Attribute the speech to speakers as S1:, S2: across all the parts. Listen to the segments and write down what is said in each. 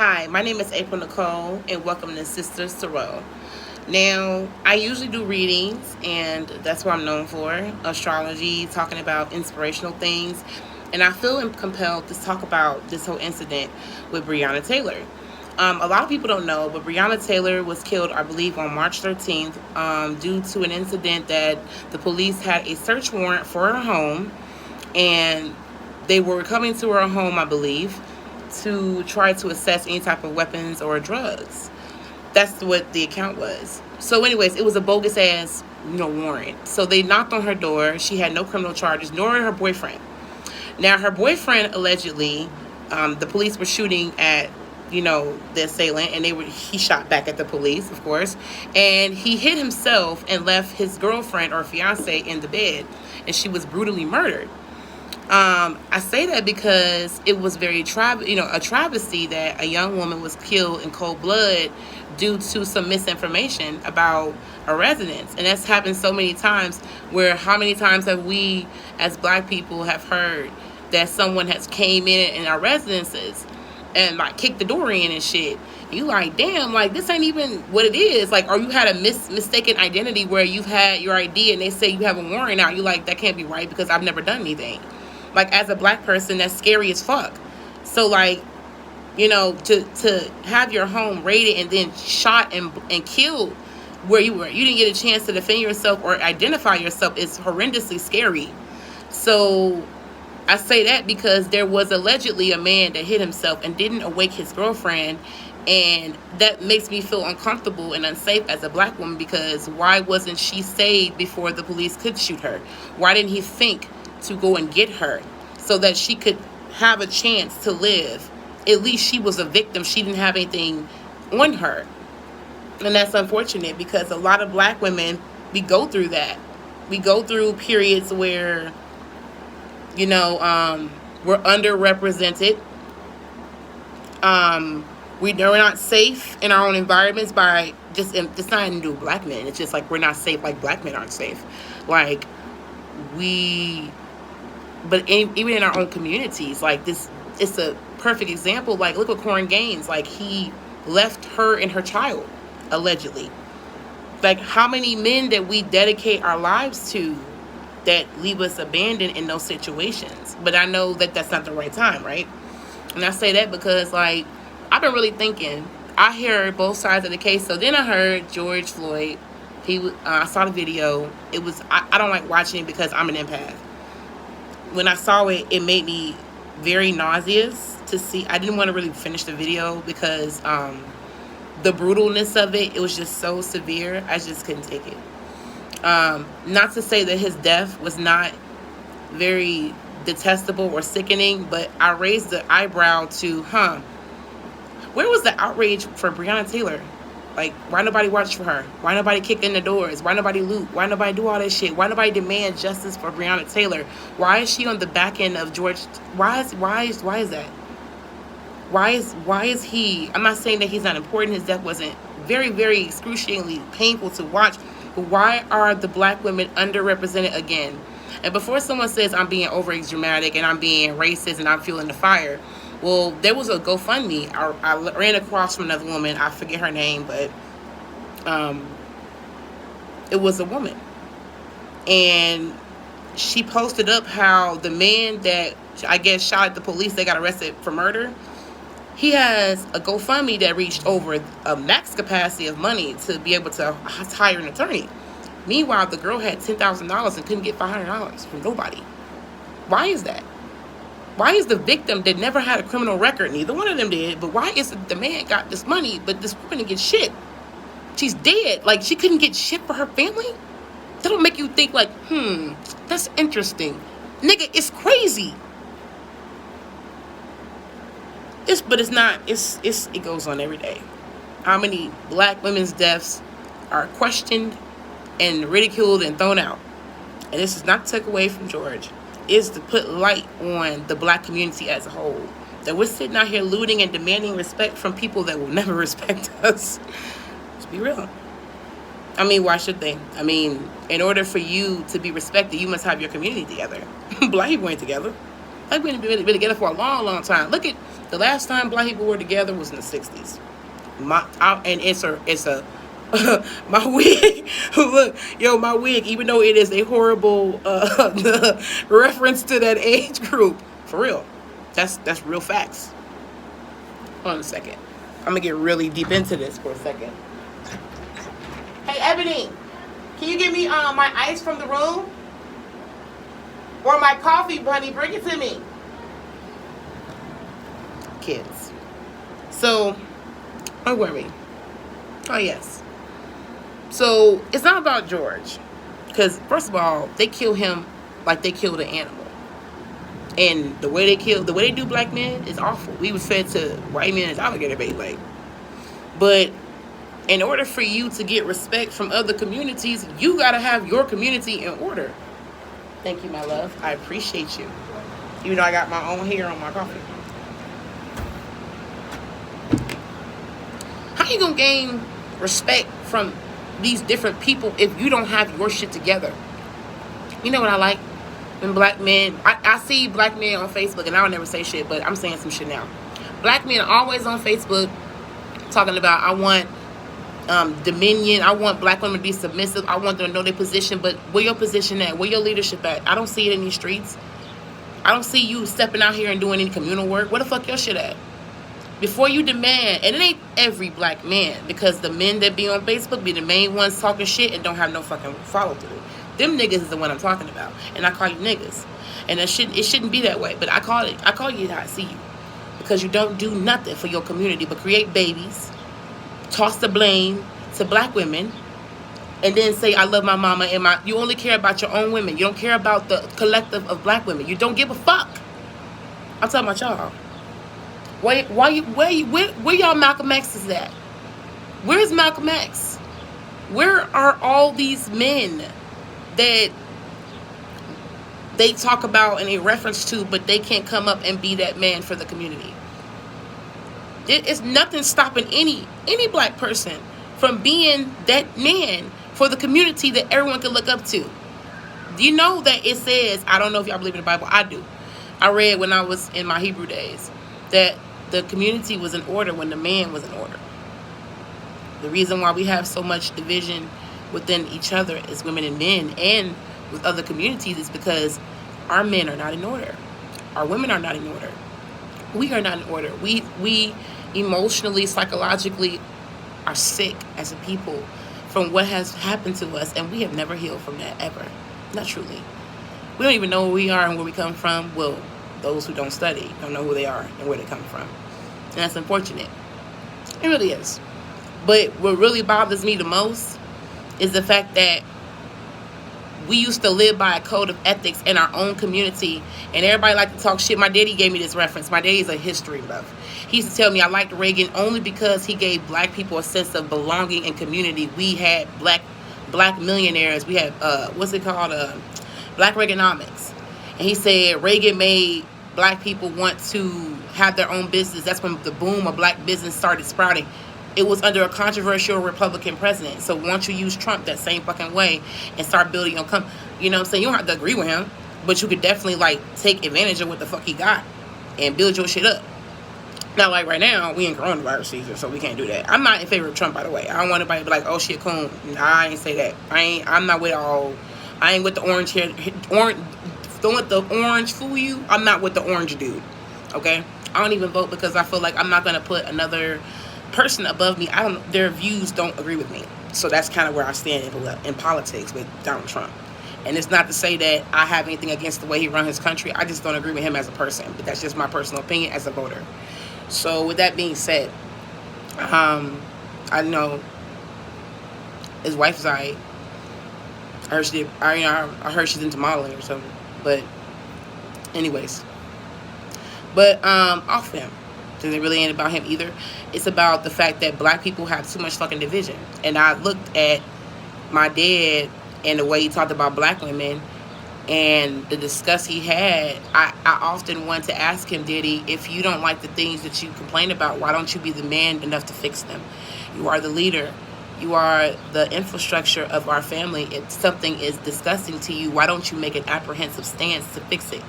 S1: Hi, my name is April Nicole, and welcome to Sister Sorrel. Now, I usually do readings, and that's what I'm known for astrology, talking about inspirational things. And I feel compelled to talk about this whole incident with Breonna Taylor. A lot of people don't know, but Breonna Taylor was killed, I believe, on March 13th due to an incident that the police had a search warrant for her home, and they were coming to her home, I believe, to try to assess any type of weapons or drugs. That's what the account was. So, anyways, it was a bogus ass, warrant. So they knocked on her door. She had no criminal charges, nor her boyfriend. Now, her boyfriend allegedly, the police were shooting at, the assailant, and he shot back at the police, of course, and he hit himself and left his girlfriend or fiance in the bed, and she was brutally murdered. I say that because it was very a travesty that a young woman was killed in cold blood due to some misinformation about a residence. And that's happened so many times, where how many times have we as black people have heard that someone has came in our residences and like kicked the door in and shit. You like, damn, like this ain't even what it is. Like, or you had a mistaken identity where you've had your ID and they say you have a warrant out. You like, that can't be right because I've never done anything. Like, as a black person, that's scary as fuck. So like, to have your home raided and then shot and killed where you didn't get a chance to defend yourself or identify yourself is horrendously scary. So I say that because there was allegedly a man that hit himself and didn't awake his girlfriend, and that makes me feel uncomfortable and unsafe as a black woman, because why wasn't she saved before the police could shoot her? Why didn't he think to go and get her so that she could have a chance to live? At least she was a victim. She didn't have anything on her. And that's unfortunate, because a lot of black women, we go through that. We go through periods where, we're underrepresented. We're not safe in our own environments by it's not even do black men. It's just like we're not safe, like black men aren't safe. Like even in our own communities, like this, it's a perfect example. Like, look at Corey Gaines. Like, he left her and her child, allegedly. Like, how many men that we dedicate our lives to that leave us abandoned in those situations? But I know that that's not the right time, right? And I say that because, like, I've been really thinking. I heard both sides of the case. So then I heard George Floyd. I saw the video. It was, I don't like watching it because I'm an empath. When I saw it, it made me very nauseous to see. I didn't want to really finish the video because the brutalness of it was just so severe. I just couldn't take it. Not to say that his death was not very detestable or sickening, but I raised the eyebrow to, where was the outrage for Breonna Taylor? Like, why nobody watch for her? Why nobody kick in the doors? Why nobody loot? Why nobody do all that shit? Why nobody demand justice for Breonna Taylor? Why is she on the back end of George? Why is that? Why is he? I'm not saying that he's not important. His death wasn't very, very excruciatingly painful to watch. But why are the black women underrepresented again? And before someone says I'm being over dramatic and I'm being racist and I'm fueling the fire, well, there was a GoFundMe. I ran across from another woman. I forget her name, but it was a woman. And she posted up how the man that I guess shot at the police, they got arrested for murder, he has a GoFundMe that reached over a max capacity of money to be able to hire an attorney. Meanwhile, the girl had $10,000 and couldn't get $500 from nobody. Why is that? Why is the victim that never had a criminal record, neither one of them did, but why is it the man got this money, but this woman didn't get shit? She's dead. Like, she couldn't get shit for her family? That don't make you think like, that's interesting. Nigga, it's crazy. But it's not. It goes on every day. How many black women's deaths are questioned and ridiculed and thrown out? And this is not to take away from George. Is to put light on the black community as a whole. That we're sitting out here looting and demanding respect from people that will never respect us. Let's be real. I mean, why should they? I mean, in order for you to be respected, you must have your community together. Black people ain't together. Black men have been together for a long, long time. Look at the last time black people were together was in the 60s. And it's a my wig. Look, yo, my wig. Even though it is a horrible reference to that age group, for real, that's real facts. Hold on a second. I'm gonna get really deep into this for a second. Hey, Ebony, can you give me my ice from the room? Or my coffee, bunny? Bring it to me. Kids. So, where were we? Oh, yes. So, it's not about George. Because, first of all, they kill him like they killed an animal. And the way they do black men is awful. We was fed to white men as alligator bait, like. But in order for you to get respect from other communities, you gotta have your community in order. Thank you, my love. I appreciate you. Even though I got my own hair on my coffee. How you gonna gain respect from these different people if you don't have your shit together? You know what I like? When black men, I see black men on Facebook, and I don't never say shit, but I'm saying some shit now. Black men are always on Facebook talking about, I want dominion. I want black women to be submissive. I want them to know their position. But where your position at? Where your leadership at? I don't see it in these streets. I don't see you stepping out here and doing any communal work. Where the fuck your shit at? Before you demand, and it ain't every black man, because the men that be on Facebook be the main ones talking shit and don't have no fucking follow through. Them niggas is the one I'm talking about, and I call you niggas, and it shouldn't be that way. But I call you how I see you, because you don't do nothing for your community but create babies, toss the blame to black women, and then say I love my mama and you only care about your own women. You don't care about the collective of black women. You don't give a fuck. I'm talking about y'all. Where y'all Malcolm X's at? Where's Malcolm X? Where are all these men that they talk about and a reference to, but they can't come up and be that man for the community? It's nothing stopping any black person from being that man for the community that everyone can look up to. Do you know that it says, I don't know if y'all believe in the Bible, I do. I read when I was in my Hebrew days that the community was in order when the man was in order. The reason why we have so much division within each other as women and men and with other communities is because our men are not in order. Our women are not in order. We are not in order. We emotionally, psychologically are sick as a people from what has happened to us, and we have never healed from that ever. Not truly. We don't even know where we are and where we come from. Well, those who don't study don't know who they are and where they come from. And that's unfortunate. It really is. But what really bothers me the most is the fact that we used to live by a code of ethics in our own community, and everybody like to talk shit. My daddy gave me this reference. My daddy's a history buff. He used to tell me I liked Reagan only because he gave black people a sense of belonging and community. We had black millionaires. We had what's it called? Black Reaganomics. And he said Reagan made black people want to have their own business. That's when the boom of black business started sprouting. It was under a controversial Republican president. So once you use Trump that same fucking way and start building your company, you know what I'm saying? You don't have to agree with him, but you could definitely like take advantage of what the fuck he got and build your shit up. Now, like right now, we in coronavirus season, so we can't do that. I'm not in favor of Trump, by the way. I don't want anybody to be like, oh shit, coon. Nah, I ain't say that. I'm not with all. I ain't with the orange hair. Don't let the orange fool you. I'm not with the orange dude. Okay? I don't even vote because I feel like I'm not gonna put another person above me. Their views don't agree with me. So that's kind of where I stand in politics with Donald Trump. And it's not to say that I have anything against the way he runs his country. I just don't agree with him as a person. But that's just my personal opinion as a voter. So with that being said, I know his wife's I heard she's into modeling or something. But anyways. But off him. Because it really ain't about him either. It's about the fact that black people have too much fucking division. And I looked at my dad and the way he talked about black women and the disgust he had. I often want to ask him, Diddy, if you don't like the things that you complain about, why don't you be the man enough to fix them? You are the leader. You are the infrastructure of our family. If something is disgusting to you, why don't you make an apprehensive stance to fix it?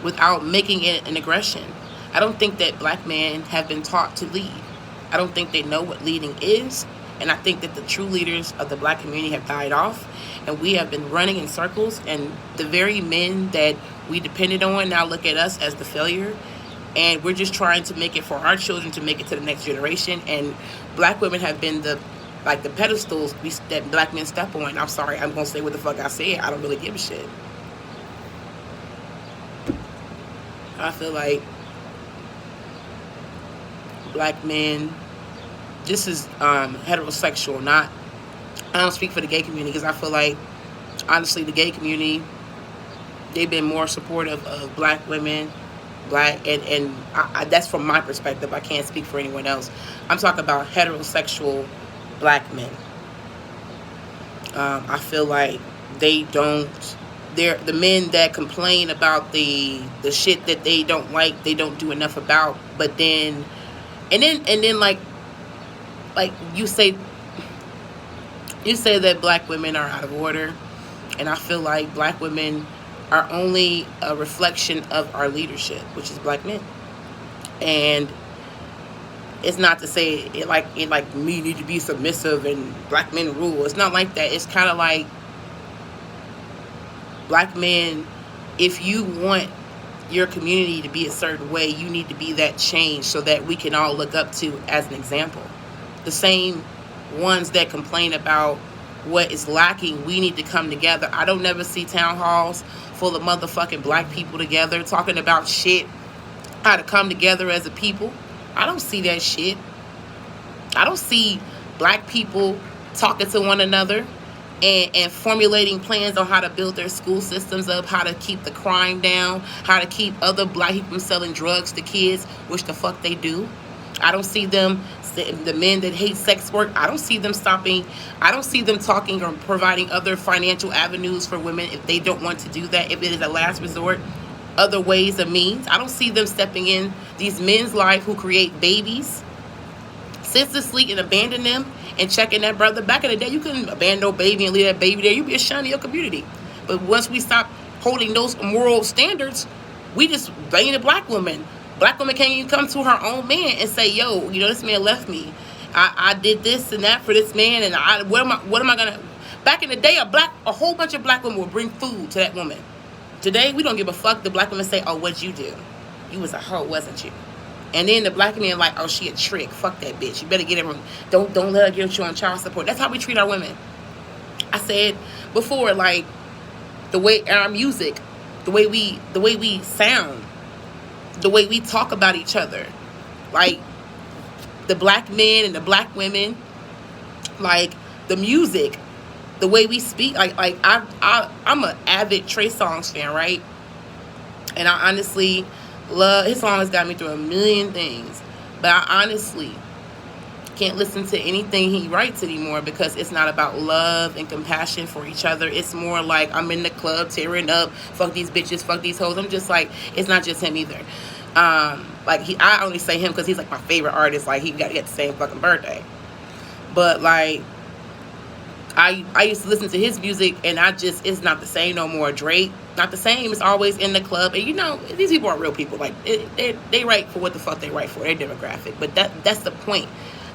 S1: without making it an aggression. I don't think that black men have been taught to lead. I don't think they know what leading is. And I think that the true leaders of the black community have died off. And we have been running in circles. And the very men that we depended on now look at us as the failure. And we're just trying to make it for our children to make it to the next generation. And black women have been the pedestals that black men step on. I'm sorry, I'm going to say what the fuck I said. I don't really give a shit. I feel like black men, this is heterosexual, not, I don't speak for the gay community, because I feel like, honestly, the gay community, they've been more supportive of black women, and that's from my perspective. I can't speak for anyone else. I'm talking about heterosexual black men. I feel like they're the men that complain about the shit that they don't like, they don't do enough about. But then, and then like you say that black women are out of order, and I feel like black women are only a reflection of our leadership, which is black men. And it's not to say it like me need to be submissive and black men rule. It's not like that. It's kind of like black men, if you want your community to be a certain way, you need to be that change so that we can all look up to as an example. The same ones that complain about what is lacking, we need to come together. I don't never see town halls full of motherfucking black people together talking about shit, how to come together as a people. I don't see that shit. I don't see black people talking to one another and formulating plans on how to build their school systems up, how to keep the crime down, how to keep other black people from selling drugs to kids, which the fuck they do. I don't see them, the men that hate sex work, I don't see them stopping. I don't see them talking or providing other financial avenues for women if they don't want to do that, if it is a last resort, other ways and means. I don't see them stepping in these men's life who create babies senselessly and abandon them and checking that brother. Back in the day, you couldn't abandon no baby and leave that baby there. You'd be ashamed of your community. But once we stop holding those moral standards, we just blame the black woman. Black woman can't even come to her own man and say, yo, this man left me. I did this and that for this man, and what am I gonna? Back in the day, a whole bunch of black women would bring food to that woman. Today, we don't give a fuck. The black women say, oh, what'd you do? You was a hoe, wasn't you? And then the black men like, oh, she a trick. Fuck that bitch. You better get her. Don't let her get you on child support. That's how we treat our women. I said before, like the way our music, the way we sound, the way we talk about each other, like the black men and the black women, like the music, the way we speak. Like I'm an avid Trey Songz fan, right? And I honestly love his song. Has got me through a million things, but I honestly can't listen to anything he writes anymore because it's not about love and compassion for each other. It's more like I'm in the club tearing up, fuck these bitches, fuck these hoes. I'm just like, it's not just him either. I only say him because he's like my favorite artist. Like he got the same fucking birthday, but like I used to listen to his music and it's not the same no more. Drake, not the same. It's always in the club. And these people are real people. Like they write for what the fuck they write for. Their demographic. But that's the point.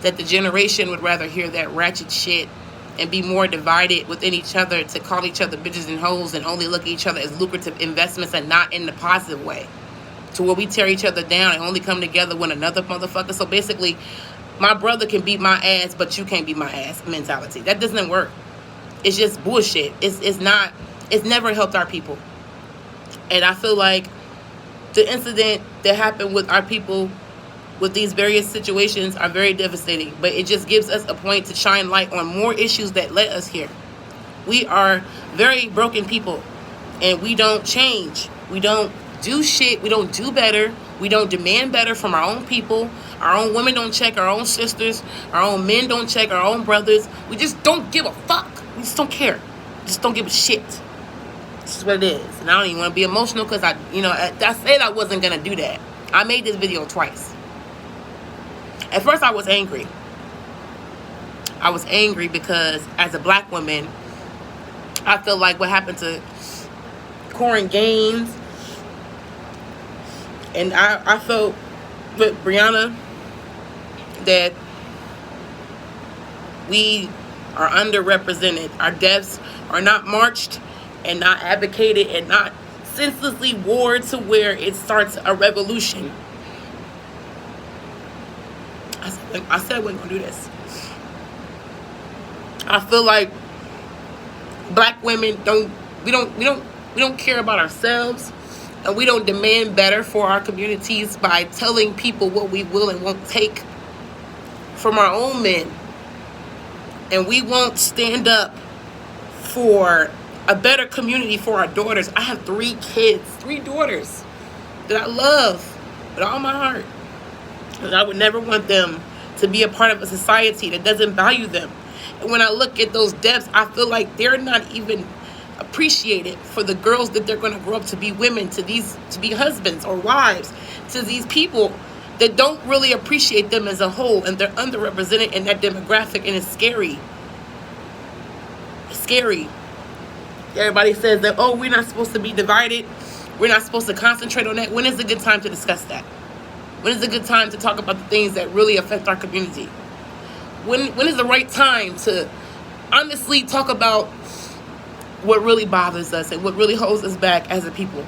S1: That the generation would rather hear that ratchet shit and be more divided within each other to call each other bitches and hoes and only look at each other as lucrative investments and not in the positive way. To where we tear each other down and only come together when another motherfucker. So basically, my brother can beat my ass, but you can't beat my ass mentality. That doesn't work. It's just bullshit. It's never helped our people. And I feel like the incident that happened with our people with these various situations are very devastating. But it just gives us a point to shine light on more issues that led us here. We are very broken people. And we don't change. We don't do shit. We don't do better. We don't demand better from our own people. Our own women don't check our own sisters. Our own men don't check our own brothers. We just don't give a fuck. We just don't care. We just don't give a shit. This is what it is. And I don't even want to be emotional because I said I wasn't going to do that. I made this video twice. At first I was angry. I was angry because as a black woman, I feel like what happened to Korryn Gaines And I felt with Brianna that we are underrepresented. Our deaths are not marched and not advocated and not senselessly warred to where it starts a revolution. I said we're gonna do this. I feel like black women don't care about ourselves, and we don't demand better for our communities by telling people what we will and won't take from our own men. And we won't stand up for a better community for our daughters. I have 3 kids, 3 daughters that I love with all my heart. And I would never want them to be a part of a society that doesn't value them. And when I look at those deaths, I feel like they're not even appreciated for the girls that they're going to grow up to be women, to be husbands or wives, to these people that don't really appreciate them as a whole, and they're underrepresented in that demographic, and it's scary. It's scary. Everybody says that, oh, we're not supposed to be divided. We're not supposed to concentrate on that. When is a good time to discuss that? When is a good time to talk about the things that really affect our community? When is the right time to honestly talk about what really bothers us and what really holds us back as a people?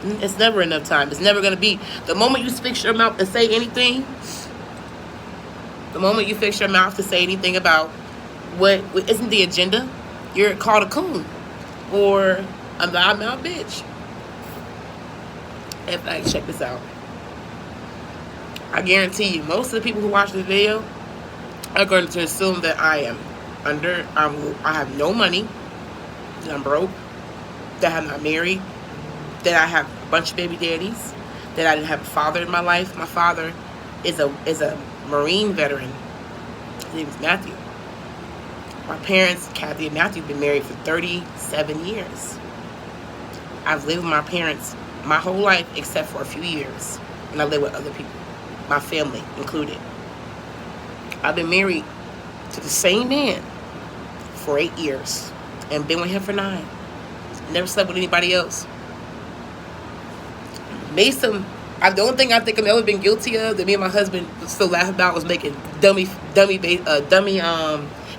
S1: It's never enough time. It's never going to be. The moment you fix your mouth to say anything, about what isn't the agenda, you're called a coon or a loudmouth bitch. In fact, check this out. I guarantee you, most of the people who watch this video are going to assume that I have no money, that I'm broke, that I'm not married, that I have a bunch of baby daddies, that I didn't have a father in my life. My father is a Marine veteran. His name is Matthew. My parents, Kathy and Matthew, have been married for 37 years. I've lived with my parents my whole life except for a few years, and I live with other people, my family included. I've been married to the same man for 8 years and been with him for 9. Never slept with anybody else. The only thing I think I've ever been guilty of that me and my husband still laugh about was making dummy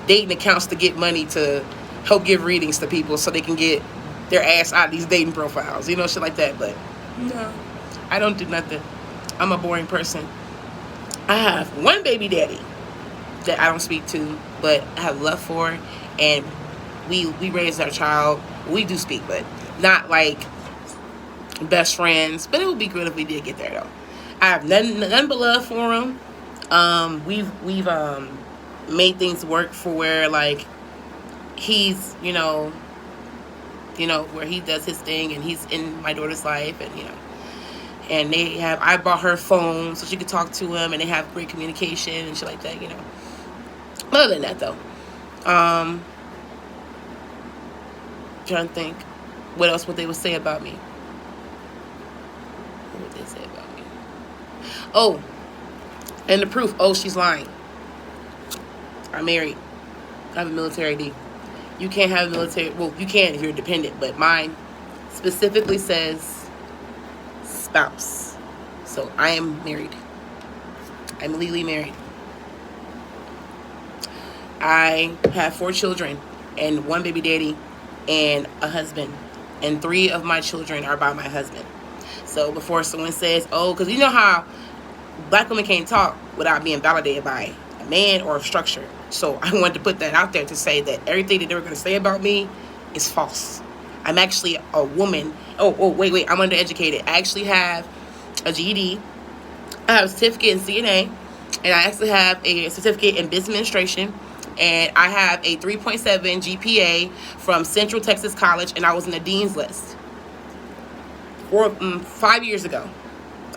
S1: dating accounts to get money to help give readings to people so they can get their ass out of these dating profiles, shit like that. But no, I don't do nothing. I'm a boring person. I have one baby daddy that I don't speak to, but I have love for, and we raised our child. We do speak, but not like best friends. But it would be good if we did get there, though. I have none but love for him. We've made things work for where like he's where he does his thing and he's in my daughter's life, and I bought her phone so she could talk to him, and they have great communication and shit like that. Other than that, though, trying to think what else would they would say about me. What would they say about me? Oh, and the proof. Oh, she's lying. I'm married. I have a military ID. You can't have a military. Well, you can if you're dependent, but mine specifically says spouse. So I am married. I'm legally married. I have 4 children and 1 baby daddy and a husband. And 3 of my children are by my husband. So before someone says, oh, because you know how black women can't talk without being validated by a man or a structure. So I wanted to put that out there to say that everything that they were going to say about me is false. I'm actually a woman. Oh, wait. I'm undereducated. I actually have a GED. I have a certificate in CNA. And I actually have a certificate in business administration. And I have a 3.7 GPA from Central Texas College. And I was in the dean's list 5 year ago.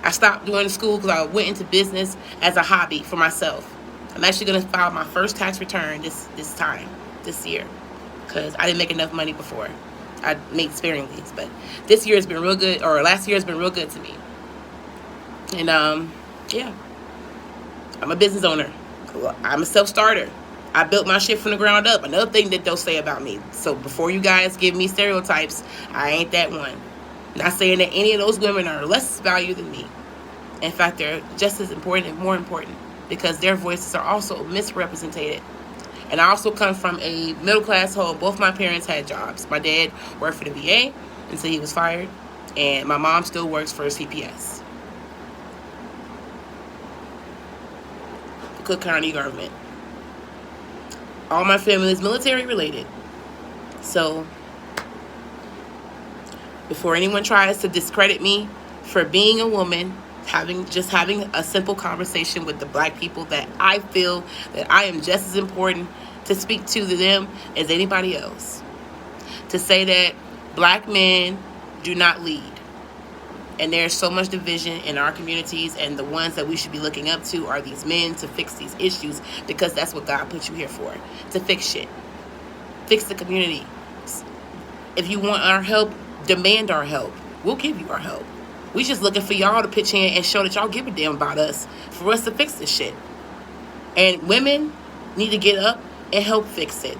S1: I stopped doing school because I went into business as a hobby for myself. I'm actually going to file my first tax return this year, because I didn't make enough money before. I made sparingly, but this year has been real good, or last year has been real good to me. And yeah, I'm a business owner. I'm a self-starter. I built my shit from the ground up. Another thing that they'll say about me. So before you guys give me stereotypes, I ain't that one. Not saying that any of those women are less valued than me. In fact, they're just as important and more important because their voices are also misrepresented. And I also come from a middle class home. Both my parents had jobs. My dad worked for the VA until he was fired, and my mom still works for CPS, the Cook County government. All my family is military related. So before anyone tries to discredit me for being a woman, having a simple conversation with the black people that I feel that I am just as important to speak to them as anybody else. To say that black men do not lead. And there's so much division in our communities, and the ones that we should be looking up to are these men to fix these issues, because that's what God put you here for, to fix shit. Fix the community. If you want our help, demand our help. We'll give you our help. We just looking for y'all to pitch in and show that y'all give a damn about us, for us to fix this shit. And women need to get up and help fix it.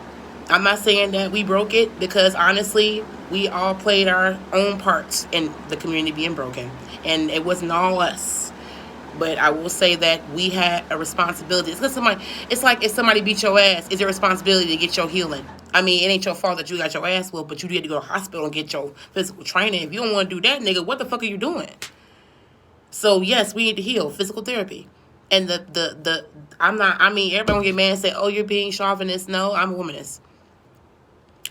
S1: I'm not saying that we broke it, because honestly, we all played our own parts in the community being broken. And it wasn't all us. But I will say that we had a responsibility. It's like if somebody beat your ass, it's your responsibility to get your healing. I mean, it ain't your fault that you got your ass whooped, but you had to go to the hospital and get your physical training. If you don't want to do that, nigga, what the fuck are you doing? So yes, we need to heal. Physical therapy. And everybody gonna get mad and say, oh, you're being chauvinist. No, I'm a womanist.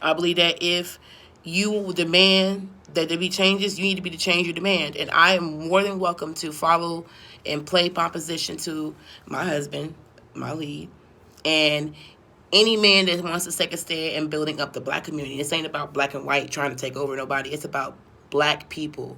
S1: I believe that if you demand that there be changes, you need to be the change you demand. And I am more than welcome to follow and play opposition to my husband, my lead, and any man that wants to take a stand in building up the black community. This ain't about black and white trying to take over nobody. It's about black people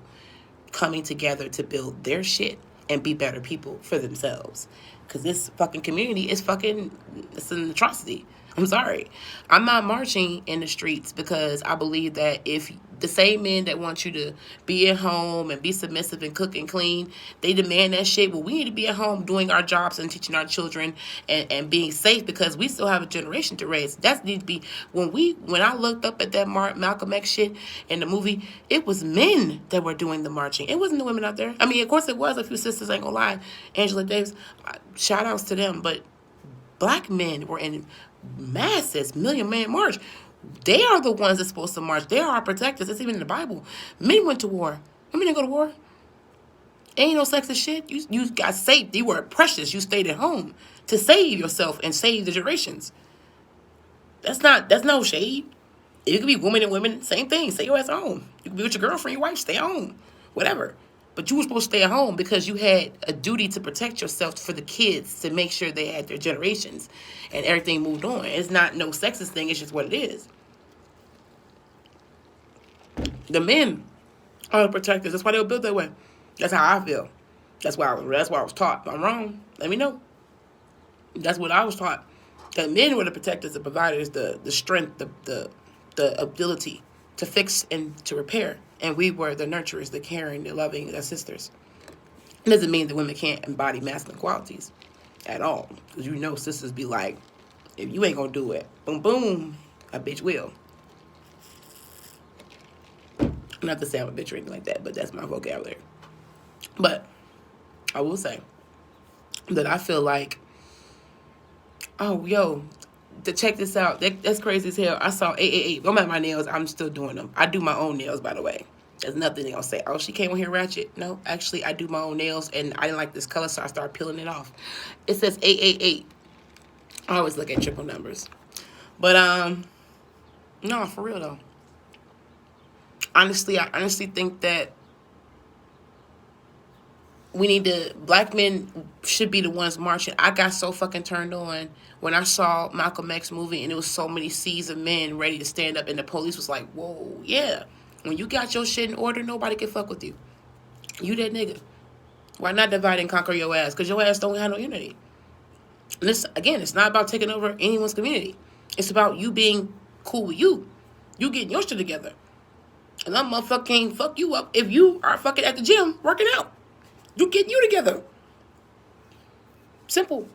S1: coming together to build their shit and be better people for themselves. Because this fucking community is it's an atrocity. I'm sorry. I'm not marching in the streets because I believe that if the same men that want you to be at home and be submissive and cook and clean, they demand that shit. Well, we need to be at home doing our jobs and teaching our children and being safe, because we still have a generation to raise. That needs to be, when I looked up at that Malcolm X shit in the movie, it was men that were doing the marching. It wasn't the women out there. I mean, of course it was a few sisters, ain't gonna lie. Angela Davis, shout outs to them. But black men were in masses, Million Man March. They are the ones that's supposed to march. They are our protectors. It's even in the Bible. Men went to war. Women didn't go to war. Ain't no sexist shit. You got saved. You were precious. You stayed at home to save yourself and save the generations. That's no shade. You could be women and women, same thing. Stay your ass at home. You could be with your girlfriend, your wife, stay at home. Whatever. But you were supposed to stay at home because you had a duty to protect yourself for the kids, to make sure they had their generations and everything moved on. It's not no sexist thing. It's just what it is. The men are the protectors. That's why they were built that way. That's how I feel. That's why I was taught. If I'm wrong, let me know. That's what I was taught. That men were the protectors, the providers, the strength, the ability to fix and to repair. And we were the nurturers, the caring, the loving, the sisters. It doesn't mean that women can't embody masculine qualities at all. Because sisters be like, if you ain't gonna do it, boom, boom, a bitch will. Not to say I'm a bitch or anything like that, but that's my vocabulary. But I will say that I feel like, to check this out, that's crazy as hell. I saw 888. I'm at my nails. I'm still doing them. I do my own nails, by the way. There's nothing they're going to say, oh, she came on here ratchet. No, actually, I do my own nails, and I didn't like this color, so I started peeling it off. It says 888. I always look at triple numbers. But, no, for real, though. I honestly think that black men should be the ones marching. I got so fucking turned on when I saw Malcolm X movie, and it was so many seas of men ready to stand up, and the police was like, whoa, yeah. When you got your shit in order, nobody can fuck with you. You that nigga. Why not divide and conquer your ass? Because your ass don't have no unity. And it's not about taking over anyone's community. It's about you being cool with you. You getting your shit together. And that motherfucker can't fuck you up if you are fucking at the gym working out. You getting you together. Simple.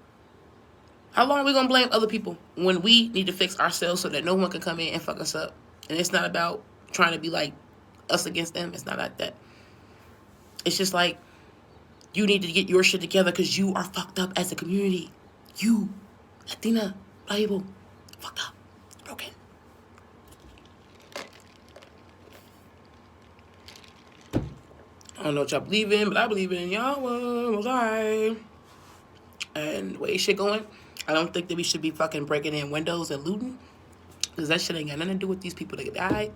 S1: How long are we going to blame other people when we need to fix ourselves so that no one can come in and fuck us up? And it's not about trying to be like us against them. It's not like that. It's just like, you need to get your shit together because you are fucked up as a community. You, Latina, black people, fucked up, broken. I don't know what y'all believe in, but I believe in Yahweh, Most High. And the way shit going, I don't think that we should be fucking breaking in windows and looting, because that shit ain't got nothing to do with these people that died.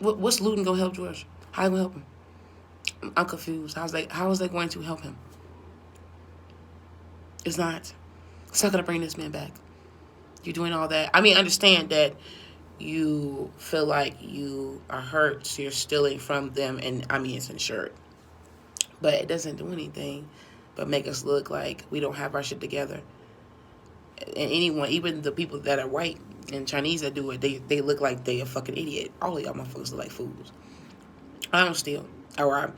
S1: What's looting gonna help George? How gonna help him? I'm confused. How is that going to help him? It's not. It's not gonna bring this man back. You're doing all that. I mean, understand that you feel like you are hurt, so you're stealing from them, and I mean, it's insured. But it doesn't do anything but make us look like we don't have our shit together. And anyone, even the people that are white and Chinese that do it, they look like they a fucking idiot. All of y'all motherfuckers look like fools. I don't steal. Or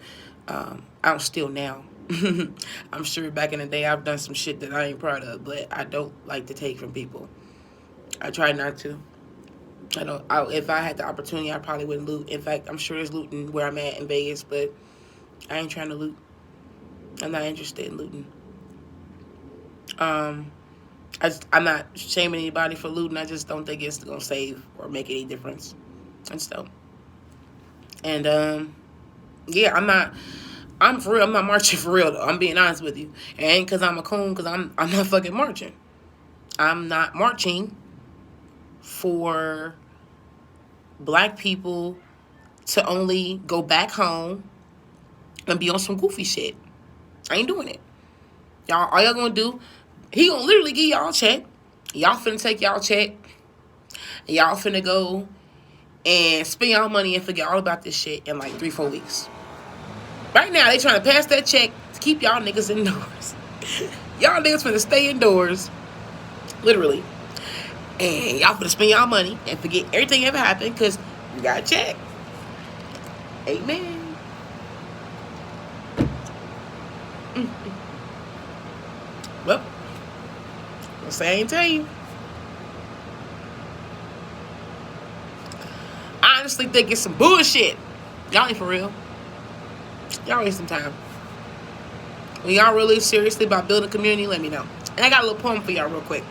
S1: I don't steal now. I'm sure back in the day I've done some shit that I ain't proud of, but I don't like to take from people. I try not to. If I had the opportunity, I probably wouldn't loot. In fact, I'm sure there's looting where I'm at in Vegas, but I ain't trying to loot. I'm not interested in looting. I'm not shaming anybody for looting. I just don't think it's gonna save or make any difference. And so, and yeah, I'm for real. I'm not marching for real though. I'm being honest with you. It ain't because I'm a coon, because I'm not fucking marching. I'm not marching for black people to only go back home and be on some goofy shit. I ain't doing it. Y'all, all y'all gonna do, he gonna literally give y'all a check. Y'all finna take y'all check. And y'all finna go and spend y'all money and forget all about this shit in like 3-4 weeks. Right now, they trying to pass that check to keep y'all niggas indoors. Y'all niggas finna stay indoors. Literally. And y'all finna spend y'all money and forget everything ever happened because you got a check. Amen. Well, I'll say I ain't tell you. I honestly think it's some bullshit. Y'all ain't for real. Y'all waste some time. When y'all really seriously about building a community, let me know. And I got a little poem for y'all real quick.